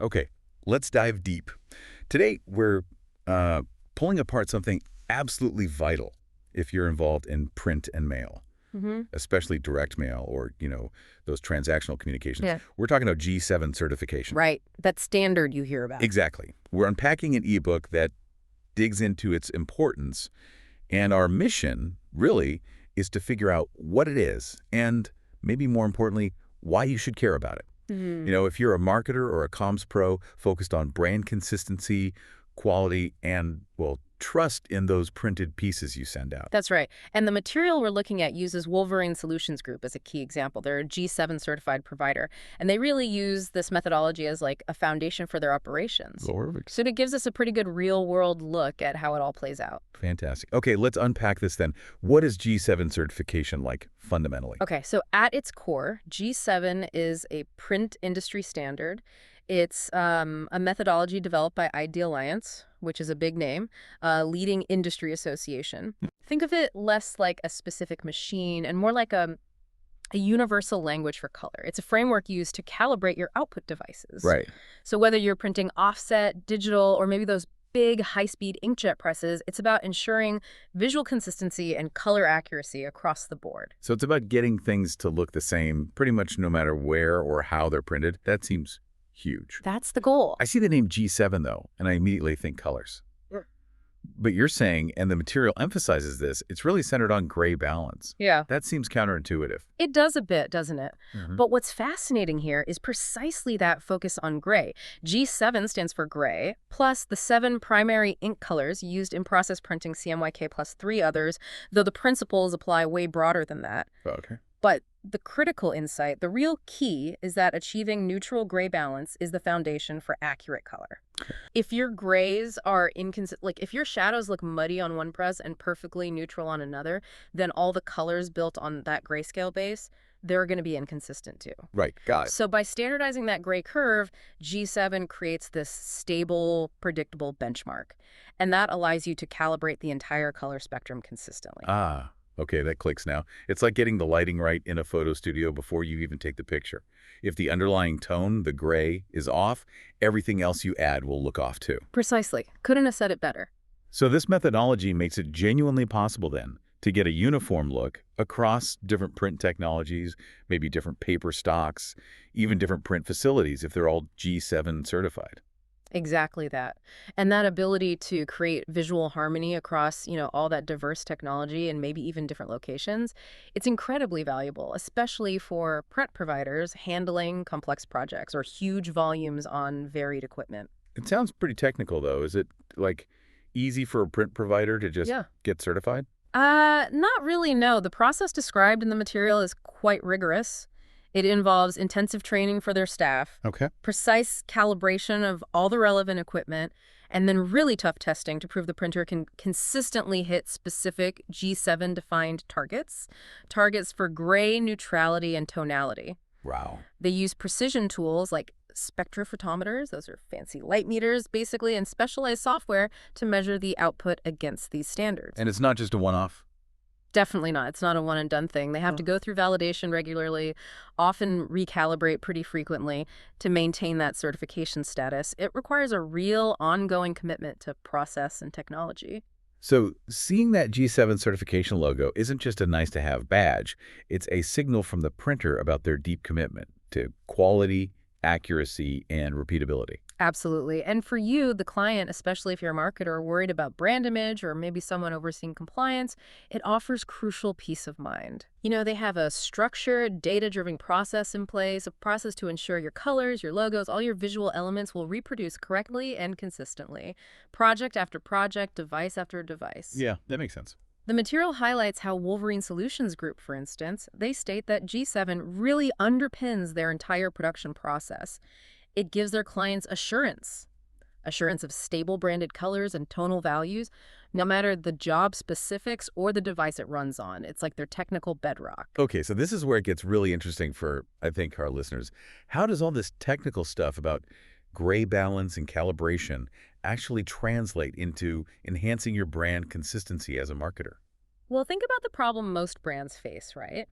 Okay, let's dive deep. Today, we're uh, pulling apart something absolutely vital if you're involved in print and mail, Hmm. especially direct mail or, those transactional communications. Yeah. We're talking about G7 certification. Right. That standard you hear about. Exactly. We're unpacking an ebook that digs into its importance, and our mission, really, is to figure out what it is and, maybe more importantly, why you should care about it. Hmm. If you're a marketer or a comms pro focused on brand consistency, quality, and, well, trust in those printed pieces you send out. That's right. And the material we're looking at uses Wolverine Solutions Group as a key example. They're a G7 certified provider, and they really use this methodology as like a foundation for their operations. Perfect. So it gives us a pretty good real-world look at how it all plays out. Fantastic. Okay, let's unpack this then. What is G7 certification like, fundamentally? Okay, so at its core, G7 is a print industry standard. It's a methodology developed by ID Alliance, which is a big name, a leading industry association. Think of it less like a specific machine and more like a universal language for color. It's a framework used to calibrate your output devices. Right. So whether you're printing offset, digital, or maybe those big high-speed inkjet presses, it's about ensuring visual consistency and color accuracy across the board. So it's about getting things to look the same pretty much no matter where or how they're printed. That seems huge. That's the goal. I see the name G7, though, and I immediately think colors. Mm. But you're saying, and the material emphasizes this, it's really centered on gray balance. Yeah. That seems counterintuitive. It does a bit, doesn't it? Mhm. But what's fascinating here is precisely that focus on gray. G7 stands for gray, plus the 7 primary ink colors used in process printing CMYK plus 3 others, though the principles apply way broader than that. Okay. But the critical insight, the real key, is that achieving neutral gray balance is the foundation for accurate color. If your grays are inconsistent, like if your shadows look muddy on one press and perfectly neutral on another, then all the colors built on that grayscale base, they're going to be inconsistent too. Right. Got it. So by standardizing that gray curve, G7 creates this stable, predictable benchmark. And that allows you to calibrate the entire color spectrum consistently. Ah, okay, that clicks now. It's like getting the lighting right in a photo studio before you even take the picture. If the underlying tone, the gray, is off, everything else you add will look off too. Precisely. Couldn't have said it better. So this methodology makes it genuinely possible then to get a uniform look across different print technologies, maybe different paper stocks, even different print facilities if they're all G7 certified. Exactly that. And that ability to create visual harmony across, all that diverse technology and maybe even different locations, it's incredibly valuable, especially for print providers handling complex projects or huge volumes on varied equipment. It sounds pretty technical though. Is it like easy for a print provider to just Yeah. get certified? Not really, no. The process described in the material is quite rigorous. It involves intensive training for their staff, Okay. precise calibration of all the relevant equipment, and then really tough testing to prove the printer can consistently hit specific G7-defined targets for gray, neutrality, and tonality. Wow. They use precision tools like spectrophotometers, those are fancy light meters, basically, and specialized software to measure the output against these standards. And it's not just a one-off? Definitely not. It's not a one and done thing. They have to go through validation regularly, often recalibrate pretty frequently to maintain that certification status. It requires a real ongoing commitment to process and technology. So seeing that G7 certification logo isn't just a nice-to-have badge. It's a signal from the printer about their deep commitment to quality, accuracy, and repeatability. Absolutely. And for you, the client, especially if you're a marketer worried about brand image or maybe someone overseeing compliance, it offers crucial peace of mind. They have a structured, data-driven process in place, a process to ensure your colors, your logos, all your visual elements will reproduce correctly and consistently, project after project, device after device. Yeah, that makes sense. The material highlights how Wolverine Solutions Group, for instance, they state that G7 really underpins their entire production process. It gives their clients assurance of stable branded colors and tonal values, no matter the job specifics or the device it runs on. It's like their technical bedrock. Okay, so this is where it gets really interesting for, I think, our listeners. How does all this technical stuff about gray balance and calibration actually translate into enhancing your brand consistency as a marketer? Well, think about the problem most brands face, right?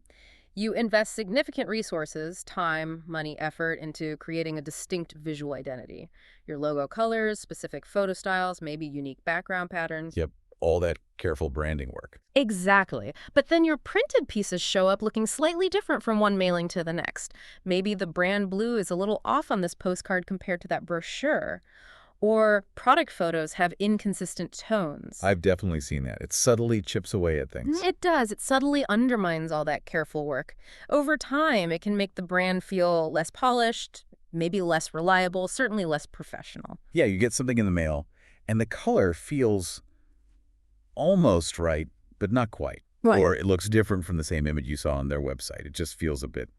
You invest significant resources, time, money, effort into creating a distinct visual identity. Your logo colors, specific photo styles, maybe unique background patterns. Yep, all that careful branding work. Exactly. But then your printed pieces show up looking slightly different from one mailing to the next. Maybe the brand blue is a little off on this postcard compared to that brochure. Or product photos have inconsistent tones. I've definitely seen that. It subtly chips away at things. It does. It subtly undermines all that careful work. Over time, it can make the brand feel less polished, maybe less reliable, certainly less professional. Yeah, you get something in the mail, and the color feels almost right, but not quite. Right. Or it looks different from the same image you saw on their website. It just feels a bit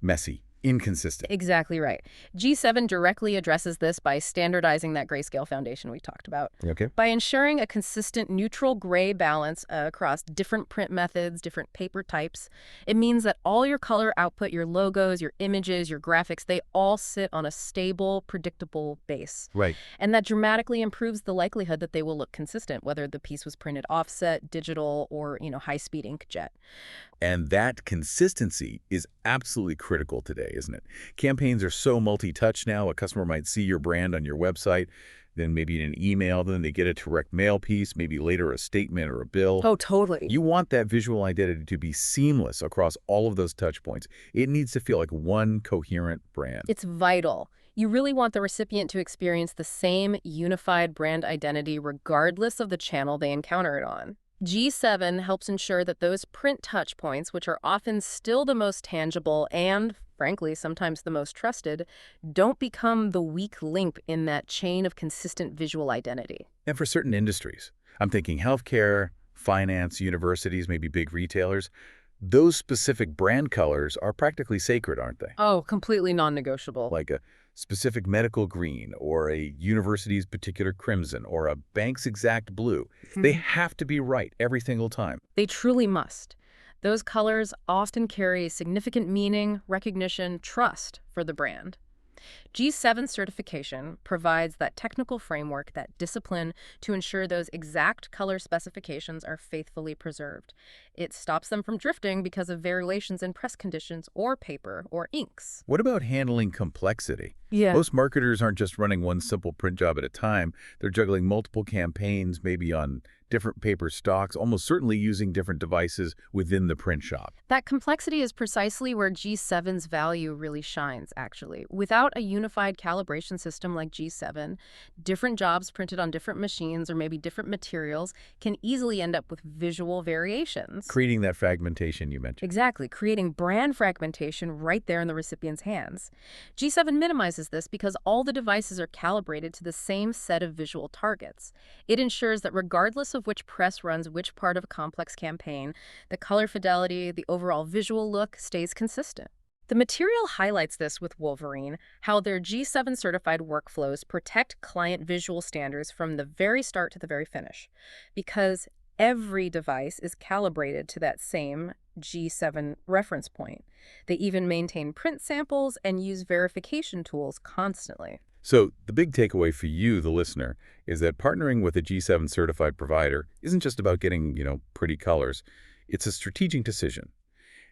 messy, inconsistent. Exactly right. G7 directly addresses this by standardizing that grayscale foundation we talked about. Okay. By ensuring a consistent neutral gray balance across different print methods, different paper types, it means that all your color output, your logos, your images, your graphics, they all sit on a stable, predictable base. Right. And that dramatically improves the likelihood that they will look consistent, whether the piece was printed offset, digital, or, high-speed inkjet. And that consistency is absolutely critical today, isn't it? Campaigns are so multi-touch now. A customer might see your brand on your website, then maybe in an email, then they get a direct mail piece, maybe later a statement or a bill. Oh, totally. You want that visual identity to be seamless across all of those touch points. It needs to feel like one coherent brand. It's vital. You really want the recipient to experience the same unified brand identity regardless of the channel they encounter it on. G7 helps ensure that those print touch points, which are often still the most tangible and, frankly, sometimes the most trusted, don't become the weak link in that chain of consistent visual identity. And for certain industries, I'm thinking healthcare, finance, universities, maybe big retailers, those specific brand colors are practically sacred, aren't they? Oh, completely non-negotiable. Like a specific medical green or a university's particular crimson or a bank's exact blue. They have to be right every single time. They truly must. Those colors often carry significant meaning, recognition, trust for the brand. G7 certification provides that technical framework, that discipline to ensure those exact color specifications are faithfully preserved. It stops them from drifting because of variations in press conditions or paper or inks. What about handling complexity? Yeah. Most marketers aren't just running one simple print job at a time. They're juggling multiple campaigns, maybe on different paper stocks, almost certainly using different devices within the print shop. That complexity is precisely where G7's value really shines, actually. Without a unified calibration system like G7, different jobs printed on different machines or maybe different materials can easily end up with visual variations. Creating that fragmentation you mentioned. Exactly, creating brand fragmentation right there in the recipient's hands. G7 minimizes this because all the devices are calibrated to the same set of visual targets. It ensures that regardless of which press runs which part of a complex campaign, the color fidelity, the overall visual look stays consistent. The material highlights this with Wolverine, how their G7 certified workflows protect client visual standards from the very start to the very finish, because every device is calibrated to that same G7 reference point. They even maintain print samples and use verification tools constantly. So the big takeaway for you, the listener, is that partnering with a G7 certified provider isn't just about getting, pretty colors. It's a strategic decision.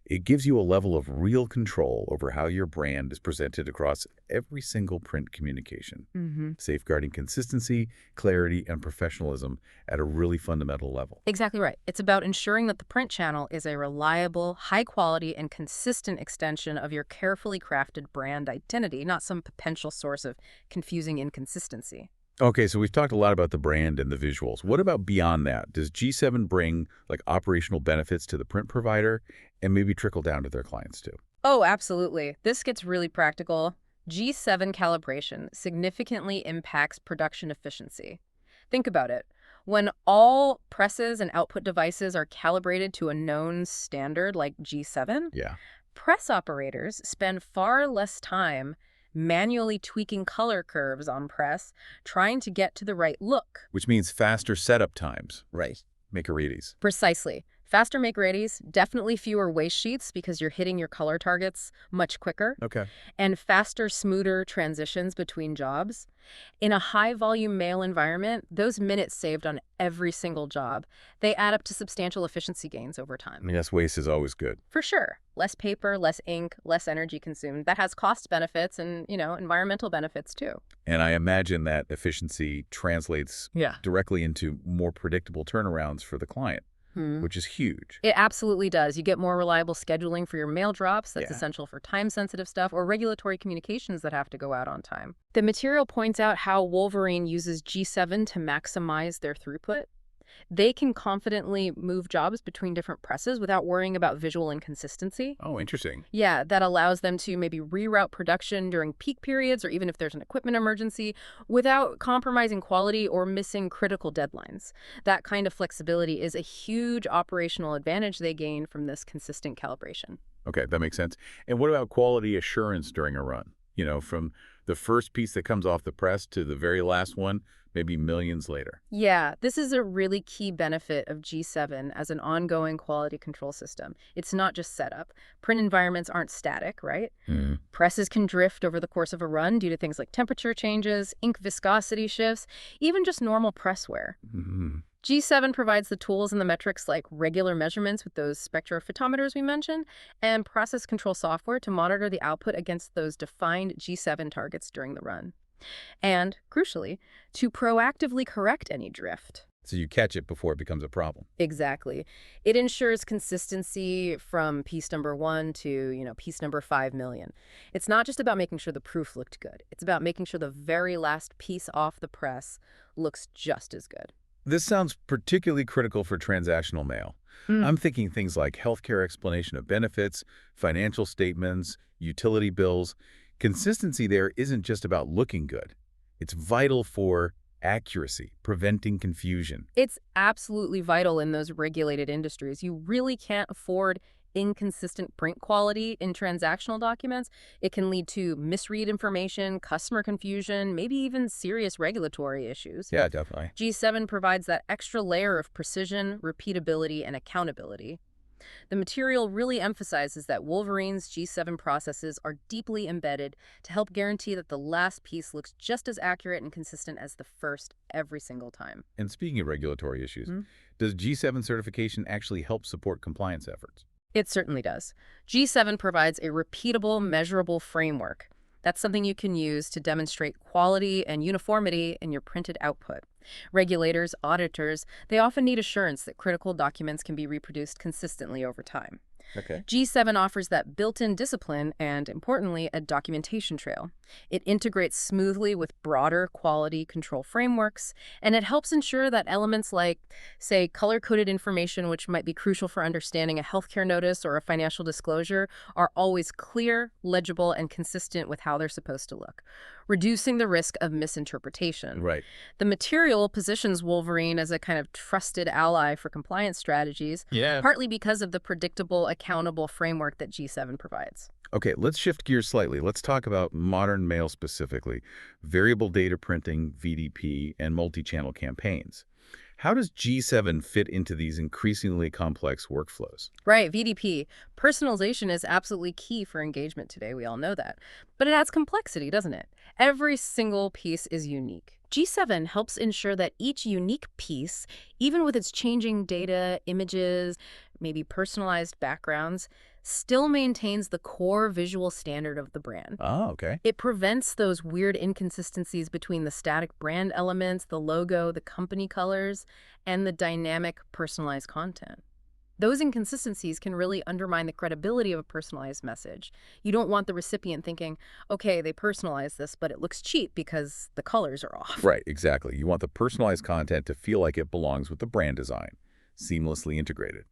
It gives you a level of real control over how your brand is presented across every single print communication, safeguarding consistency, clarity, and professionalism at a really fundamental level. Exactly right. It's about ensuring that the print channel is a reliable, high-quality, and consistent extension of your carefully crafted brand identity, not some potential source of confusing inconsistency. Okay, so we've talked a lot about the brand and the visuals. What about beyond that? Does G7 bring operational benefits to the print provider and maybe trickle down to their clients too? Oh, absolutely. This gets really practical. G7 calibration significantly impacts production efficiency. Think about it. When all presses and output devices are calibrated to a known standard like G7, Yeah. press operators spend far less time manually tweaking color curves on press, trying to get to the right look. Which means faster setup times. Right. Make it easy. Precisely. Faster make-readies, definitely fewer waste sheets because you're hitting your color targets much quicker, Okay. and faster, smoother transitions between jobs. In a high-volume mail environment, those minutes saved on every single job, they add up to substantial efficiency gains over time. Yes, waste is always good. For sure. Less paper, less ink, less energy consumed. That has cost benefits and, environmental benefits too. And I imagine that efficiency translates Yeah. directly into more predictable turnarounds for the client, which is huge. It absolutely does. You get more reliable scheduling for your mail drops. That's Yeah. essential for time-sensitive stuff or regulatory communications that have to go out on time. The material points out how Wolverine uses G7 to maximize their throughput. They can confidently move jobs between different presses without worrying about visual inconsistency. Oh, interesting. Yeah, that allows them to maybe reroute production during peak periods or even if there's an equipment emergency without compromising quality or missing critical deadlines. That kind of flexibility is a huge operational advantage they gain from this consistent calibration. Okay, that makes sense. And what about quality assurance during a run? From the first piece that comes off the press to the very last one, maybe millions later. Yeah, this is a really key benefit of G7 as an ongoing quality control system. It's not just setup. Print environments aren't static, right? Presses can drift over the course of a run due to things like temperature changes, ink viscosity shifts, even just normal press wear. Mm-hmm. G7 provides the tools and the metrics like regular measurements with those spectrophotometers we mentioned, and process control software to monitor the output against those defined G7 targets during the run. And, crucially, to proactively correct any drift. So you catch it before it becomes a problem. Exactly. It ensures consistency from piece number 1 to, piece number 5 million. It's not just about making sure the proof looked good. It's about making sure the very last piece off the press looks just as good. This sounds particularly critical for transactional mail. I'm thinking things like healthcare explanation of benefits, financial statements, utility bills. Consistency there isn't just about looking good. It's vital for accuracy, preventing confusion. It's absolutely vital in those regulated industries. You really can't afford inconsistent print quality in transactional documents. It can lead to misread information, customer confusion, maybe even serious regulatory issues. Yeah, definitely. G7 provides that extra layer of precision, repeatability, and accountability. The material really emphasizes that Wolverine's G7 processes are deeply embedded to help guarantee that the last piece looks just as accurate and consistent as the first every single time. And speaking of regulatory issues, does G7 certification actually help support compliance efforts? It certainly does. G7 provides a repeatable, measurable framework. That's something you can use to demonstrate quality and uniformity in your printed output. Regulators, auditors, they often need assurance that critical documents can be reproduced consistently over time. Okay. G7 offers that built-in discipline and, importantly, a documentation trail. It integrates smoothly with broader quality control frameworks, and it helps ensure that elements like, say, color-coded information, which might be crucial for understanding a healthcare notice or a financial disclosure, are always clear, legible, and consistent with how they're supposed to look, reducing the risk of misinterpretation. Right. The material positions Wolverine as a kind of trusted ally for compliance strategies, partly because of the predictable, accountable framework that G7 provides. Okay, let's shift gears slightly. Let's talk about modern mail specifically, variable data printing, VDP, and multi-channel campaigns. How does G7 fit into these increasingly complex workflows? Right, VDP. Personalization is absolutely key for engagement today. We all know that. But it adds complexity, doesn't it? Every single piece is unique. G7 helps ensure that each unique piece, even with its changing data, images, maybe personalized backgrounds, still maintains the core visual standard of the brand. Oh, okay. It prevents those weird inconsistencies between the static brand elements, the logo, the company colors, and the dynamic personalized content. Those inconsistencies can really undermine the credibility of a personalized message. You don't want the recipient thinking, okay, they personalized this, but it looks cheap because the colors are off. Right, exactly. You want the personalized content to feel like it belongs with the brand design, seamlessly integrated.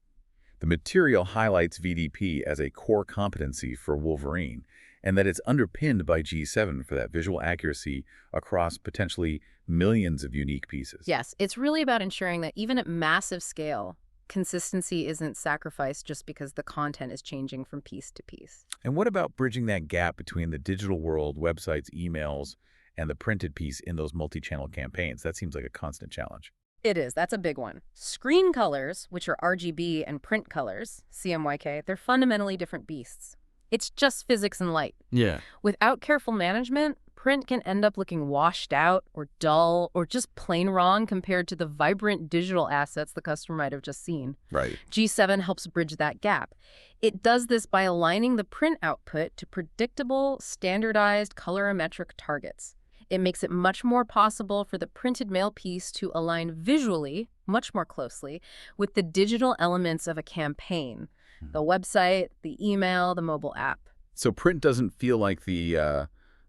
The material highlights VDP as a core competency for Wolverine, and that it's underpinned by G7 for that visual accuracy across potentially millions of unique pieces. Yes, it's really about ensuring that even at massive scale, consistency isn't sacrificed just because the content is changing from piece to piece. And what about bridging that gap between the digital world, websites, emails, and the printed piece in those multi-channel campaigns? That seems like a constant challenge. It is. That's a big one. Screen colors, which are RGB, and print colors, CMYK, they're fundamentally different beasts. It's just physics and light. Yeah. Without careful management, print can end up looking washed out or dull or just plain wrong compared to the vibrant digital assets the customer might have just seen. Right. G7 helps bridge that gap. It does this by aligning the print output to predictable, standardized colorimetric targets. It makes it much more possible for the printed mail piece to align visually, much more closely, with the digital elements of a campaign. The website, the email, the mobile app. So print doesn't feel like the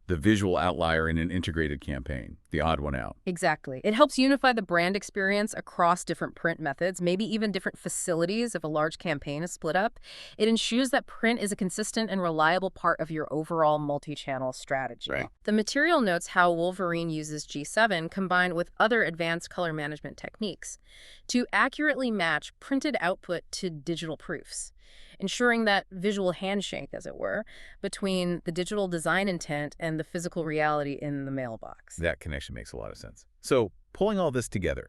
visual outlier in an integrated campaign, the odd one out. Exactly. It helps unify the brand experience across different print methods, maybe even different facilities if a large campaign is split up. It ensures that print is a consistent and reliable part of your overall multi-channel strategy. Right. The material notes how Wolverine uses G7 combined with other advanced color management techniques to accurately match printed output to digital proofs, ensuring that visual handshake, as it were, between the digital design intent and the physical reality in the mailbox. That connection makes a lot of sense. So pulling all this together,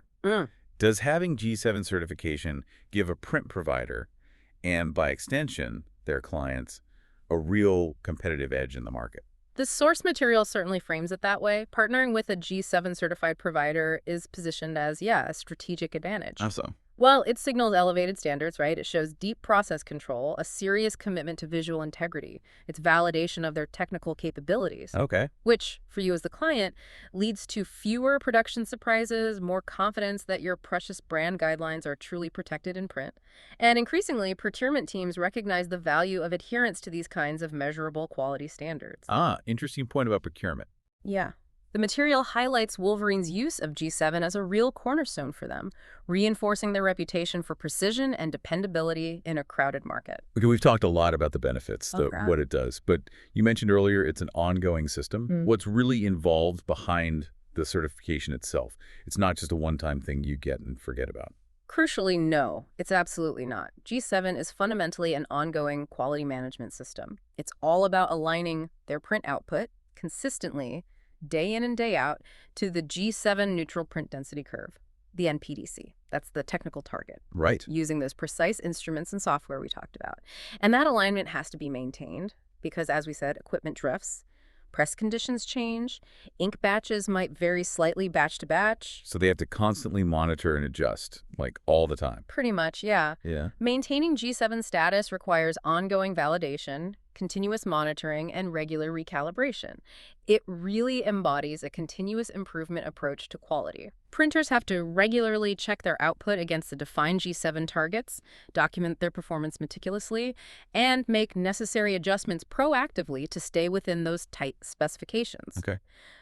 does having G7 certification give a print provider, and by extension, their clients, a real competitive edge in the market? The source material certainly frames it that way. Partnering with a G7 certified provider is positioned as, a strategic advantage. How so? Well, it signals elevated standards, right? It shows deep process control, a serious commitment to visual integrity. It's validation of their technical capabilities. Okay. Which, for you as the client, leads to fewer production surprises, more confidence that your precious brand guidelines are truly protected in print. And increasingly, procurement teams recognize the value of adherence to these kinds of measurable quality standards. Interesting point about procurement. Yeah. The material highlights Wolverine's use of G7 as a real cornerstone for them, reinforcing their reputation for precision and dependability in a crowded market. Okay, we've talked a lot about the benefits, Okay. what it does, but you mentioned earlier it's an ongoing system. What's really involved behind the certification itself? It's not just a one-time thing you get and forget about. Crucially, no, it's absolutely not. G7 is fundamentally an ongoing quality management system. It's all about aligning their print output consistently, day in and day out, to the G7 neutral print density curve, the NPDC. That's the technical target. Right. Using those precise instruments and software we talked about. And that alignment has to be maintained because, as we said, equipment drifts, press conditions change, ink batches might vary slightly batch to batch. So they have to constantly monitor and adjust, like all the time. Pretty much, yeah. Yeah. Maintaining G7 status requires ongoing validation, continuous monitoring, and regular recalibration. It really embodies a continuous improvement approach to quality. Printers have to regularly check their output against the defined G7 targets, document their performance meticulously, and make necessary adjustments proactively to stay within those tight specifications. Okay.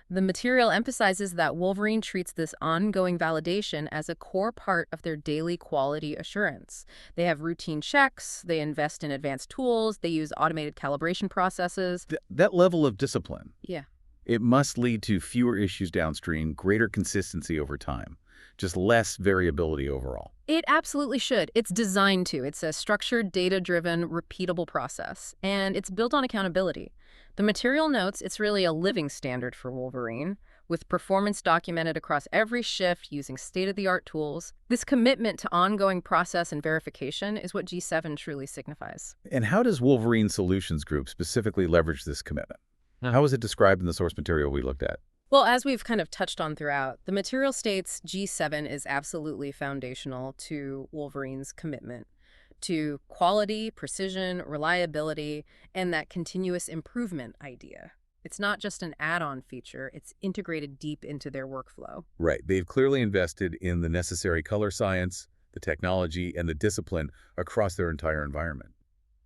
The material emphasizes that Wolverine treats this ongoing validation as a core part of their daily quality assurance. They have routine checks, they invest in advanced tools, they use automated calibration processes. That level of discipline, Yeah. it must lead to fewer issues downstream, greater consistency over time, just less variability overall. It absolutely should. It's designed to. It's a structured, data-driven, repeatable process, and it's built on accountability. The material notes it's really a living standard for Wolverine, with performance documented across every shift using state-of-the-art tools. This commitment to ongoing process and verification is what G7 truly signifies. And how does Wolverine Solutions Group specifically leverage this commitment? How is it described in the source material we looked at? Well, as we've kind of touched on throughout, the material states G7 is absolutely foundational to Wolverine's commitment to quality, precision, reliability, and that continuous improvement idea. It's not just an add-on feature, it's integrated deep into their workflow. Right. They've clearly invested in the necessary color science, the technology, and the discipline across their entire environment.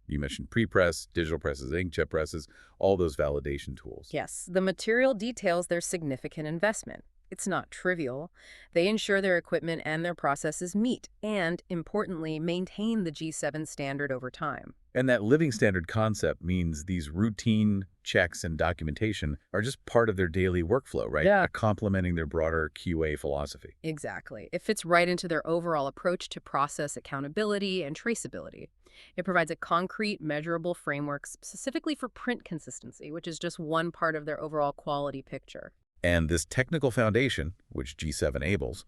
You mentioned pre-press, digital presses, inkjet presses, all those validation tools. Yes, the material details their significant investment. It's not trivial. They ensure their equipment and their processes meet and, importantly, maintain the G7 standard over time. And that living standard concept means these routine checks and documentation are just part of their daily workflow, right? Yeah. Complementing their broader QA philosophy. Exactly. It fits right into their overall approach to process accountability and traceability. It provides a concrete, measurable framework specifically for print consistency, which is just one part of their overall quality picture. And this technical foundation, which G7 enables,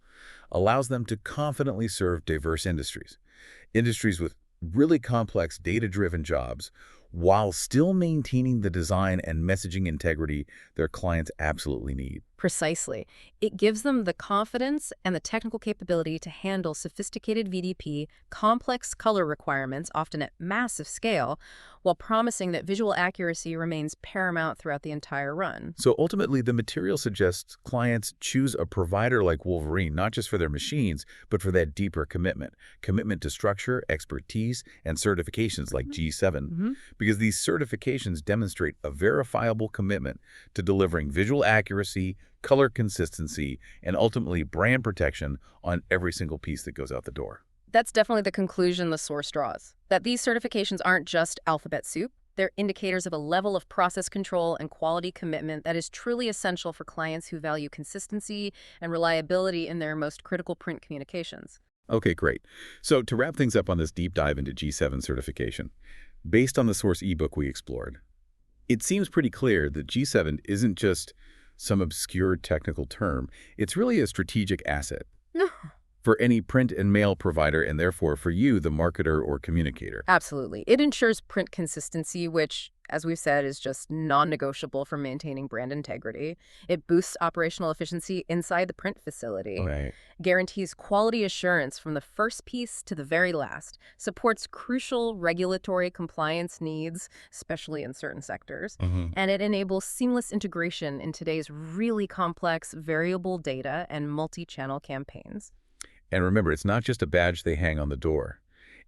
allows them to confidently serve diverse industries with really complex data-driven jobs, while still maintaining the design and messaging integrity their clients absolutely need. Precisely. It gives them the confidence and the technical capability to handle sophisticated VDP, complex color requirements, often at massive scale, while promising that visual accuracy remains paramount throughout the entire run. So ultimately, the material suggests clients choose a provider like Wolverine, not just for their machines, but for that deeper commitment to structure, expertise, and certifications like G7, Mhm. because these certifications demonstrate a verifiable commitment to delivering visual accuracy, color consistency, and ultimately brand protection on every single piece that goes out the door. That's definitely the conclusion the source draws, that these certifications aren't just alphabet soup. They're indicators of a level of process control and quality commitment that is truly essential for clients who value consistency and reliability in their most critical print communications. Okay, great. So to wrap things up on this deep dive into G7 certification, based on the source ebook we explored, it seems pretty clear that G7 isn't just some obscure technical term. It's really a strategic asset for any print and mail provider, and therefore for you, the marketer or communicator. Absolutely. It ensures print consistency, which, as we've said, is just non-negotiable for maintaining brand integrity. It boosts operational efficiency inside the print facility, Right. guarantees quality assurance from the first piece to the very last, supports crucial regulatory compliance needs, especially in certain sectors, Mhm. and it enables seamless integration in today's really complex variable data and multi-channel campaigns. And remember, it's not just a badge they hang on the door.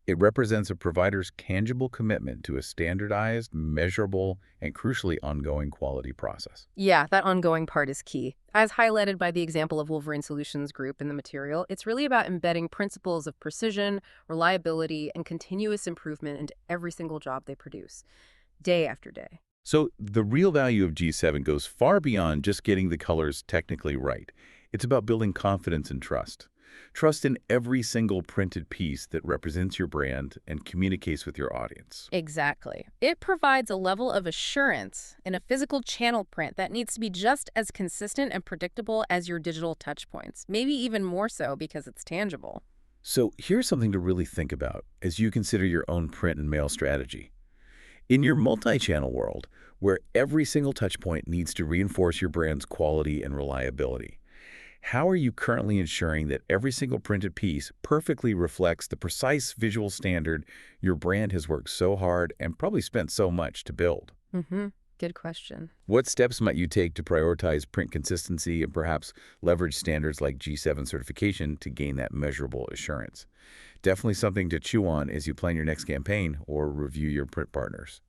It represents a provider's tangible commitment to a standardized, measurable, and crucially ongoing quality process. Yeah, that ongoing part is key. As highlighted by the example of Wolverine Solutions Group in the material, it's really about embedding principles of precision, reliability, and continuous improvement into every single job they produce, day after day. So the real value of G7 goes far beyond just getting the colors technically right. It's about building confidence and trust. Trust in every single printed piece that represents your brand and communicates with your audience. Exactly. It provides a level of assurance in a physical channel print that needs to be just as consistent and predictable as your digital touchpoints, maybe even more so because it's tangible. So here's something to really think about as you consider your own print and mail strategy. In your multi-channel world, where every single touch point needs to reinforce your brand's quality and reliability, how are you currently ensuring that every single printed piece perfectly reflects the precise visual standard your brand has worked so hard and probably spent so much to build? Mm-hmm. Good question. What steps might you take to prioritize print consistency and perhaps leverage standards like G7 certification to gain that measurable assurance? Definitely something to chew on as you plan your next campaign or review your print partners.